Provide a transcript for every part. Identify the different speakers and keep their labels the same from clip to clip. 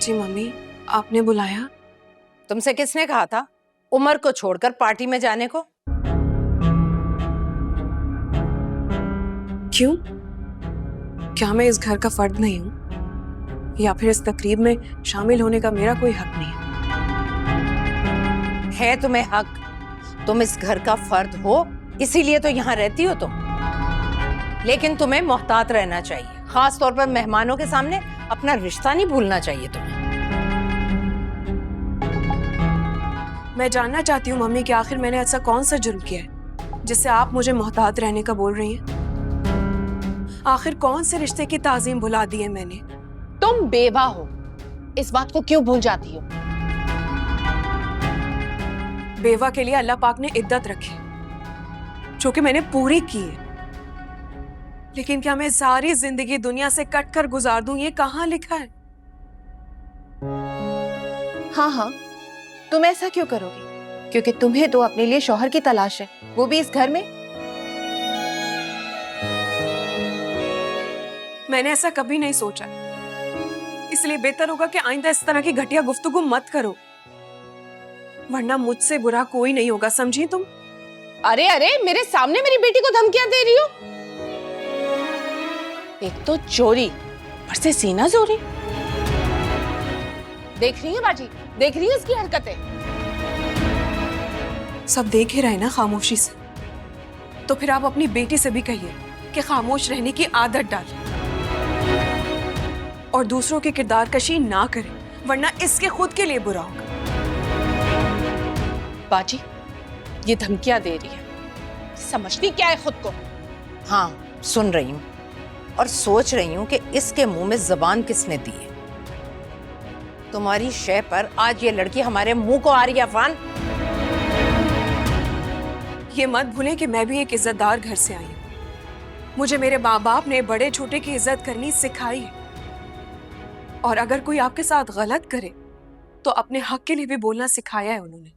Speaker 1: जी mummy, आपने बुलाया?
Speaker 2: तुमसे किसने कहा था उमर को छोड़कर पार्टी में जाने को?
Speaker 1: क्यों? क्या मैं इस घर का फर्द नहीं हूँ? या फिर इस तकरीब में शामिल होने का मेरा कोई हक नहीं
Speaker 2: है तुम्हें हक। तुम इस घर का फर्द हो, इसीलिए तो यहाँ रहती हो तुम। लेकिन तुम्हें मोहतात रहना चाहिए, खास तौर पर मेहमानों के सामने अपना रिश्ता नहीं भूलना चाहिए तुम्हें।
Speaker 1: मैं जानना चाहती हूँ मम्मी कि आखिर मैंने ऐसा कौन सा जुर्म किया है जिससे आप मुझे मोहतात रहने का बोल रही हैं? आखिर कौन से रिश्ते की ताजीम भुला दी है मैंने?
Speaker 3: तुम बेवा हो, इस बात को क्यों भूल जाती हो?
Speaker 1: बेवा के लिए अल्लाह पाक ने इद्दत रखी जो कि मैंने पूरी की है। लेकिन क्या मैं सारी जिंदगी दुनिया से कट कर गुजार दूं? ये कहाँ लिखा है?
Speaker 3: हाँ, तुम ऐसा क्यों करोगी? क्योंकि तुम्हें तो अपने लिए शौहर की तलाश है, वो भी इस घर में।
Speaker 1: मैंने ऐसा कभी नहीं सोचा, इसलिए बेहतर होगा कि आइंदा इस तरह की घटिया गुफ्तगू मत करो, वरना मुझसे बुरा कोई नहीं होगा, समझी तुम?
Speaker 3: अरे मेरे सामने मेरी बेटी को धमकियां दे रही हो? एक तो चोरी, पर से सीना जोरी। देख रही है बाजी, देख रही है इसकी हरकतें।
Speaker 1: सब देख ही रहे ना खामोशी से, तो फिर आप अपनी बेटी से भी कहिए कि खामोश रहने की आदत डाले और दूसरों की किरदार कशी ना करे, वरना इसके खुद के लिए बुरा होगा।
Speaker 3: बाजी, ये धमकियां दे रही है, समझती क्या है खुद को?
Speaker 2: हाँ, सुन रही हूँ और सोच रही हूँ कि इसके मुंह में जबान किसने दी है। तुम्हारी शय पर आज ये लड़की हमारे मुंह को आ रही है अफान।
Speaker 1: ये मत भूलें कि मैं भी एक इज्जतदार घर से आई हूँ। मुझे मेरे माँ बाप ने बड़े छोटे की इज्जत करनी सिखाई है, और अगर कोई आपके साथ गलत करे तो अपने हक के लिए भी बोलना सिखाया है उन्होंने।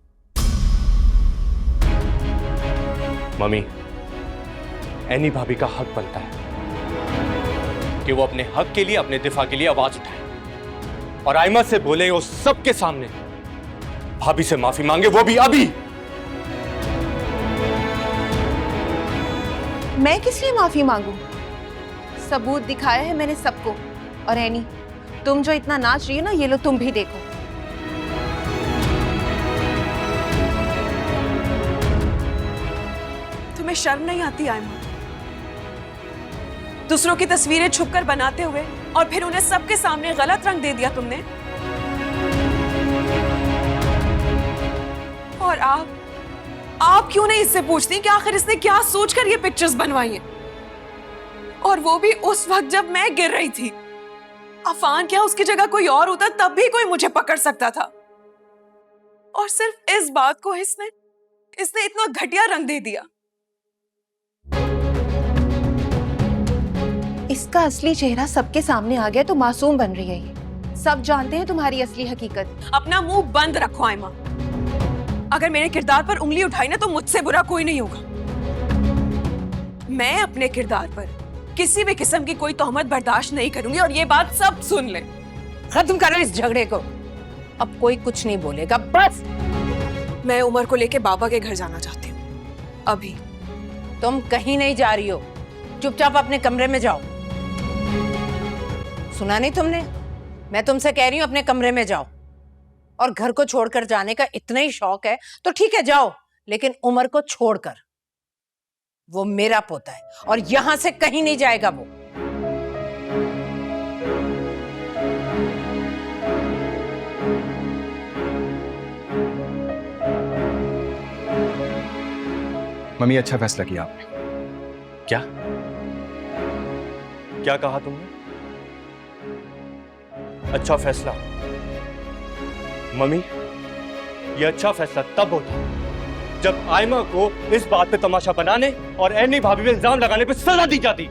Speaker 4: मम्मी, एनी भाभी का हक बनता है कि वो अपने हक के लिए, अपने दिफा के लिए आवाज उठाए और आयमा से बोले वो सबके सामने, भाभी से माफी मांगे, वो भी अभी।
Speaker 3: मैं किस लिए माफी मांगू? सबूत दिखाया है मैंने सबको। और एनी, तुम जो इतना नाच रही हो ना, ये लो तुम भी देखो।
Speaker 1: तुम्हें शर्म नहीं आती आयमा? दूसरों की तस्वीरें छुपकर बनाते हुए और फिर उन्हें सबके सामने गलत रंग दे दिया तुमने। और आप क्यों नहीं इससे पूछती कि आखिर इसने क्या सोचकर ये पिक्चर्स बनवाई हैं? और वो भी उस वक्त जब मैं गिर रही थी। अफान क्या उसकी जगह कोई और होता तब भी कोई मुझे पकड़ सकता था, और सिर्फ इस बात को इसने इतना घटिया रंग दे दिया।
Speaker 3: इसका असली चेहरा सबके सामने आ गया तो मासूम बन रही है ये। सब जानते हैं तुम्हारी असली हकीकत।
Speaker 1: अपना मुंह बंद रखो आयमा। अगर मेरे किरदार पर उंगली उठाई ना तो मुझसे बुरा कोई नहीं होगा। मैं अपने किरदार पर किसी भी किस्म की कोई तोहमत बर्दाश्त नहीं करूंगी, और ये बात सब सुन ले।
Speaker 2: खत्म करो इस झगड़े को, अब कोई कुछ नहीं बोलेगा, बस।
Speaker 1: मैं उमर को लेके बाबा के घर जाना चाहती हूँ अभी।
Speaker 2: तुम कहीं नहीं जा रही हो, चुपचाप अपने कमरे में जाओ। सुना नहीं तुमने? मैं तुमसे कह रही हूँ अपने कमरे में जाओ। और घर को छोड़कर जाने का इतना ही शौक है तो ठीक है, जाओ, लेकिन उमर को छोड़कर। वो मेरा पोता है और यहां से कहीं नहीं जाएगा वो।
Speaker 5: मम्मी, अच्छा फैसला किया आपने।
Speaker 4: क्या क्या कहा तुमने? अच्छा फैसला? मम्मी, ये अच्छा फैसला तब होता जब आयमा को इस बात पे तमाशा बनाने और एनी भाभी पे इल्जाम लगाने पे सजा दी जाती।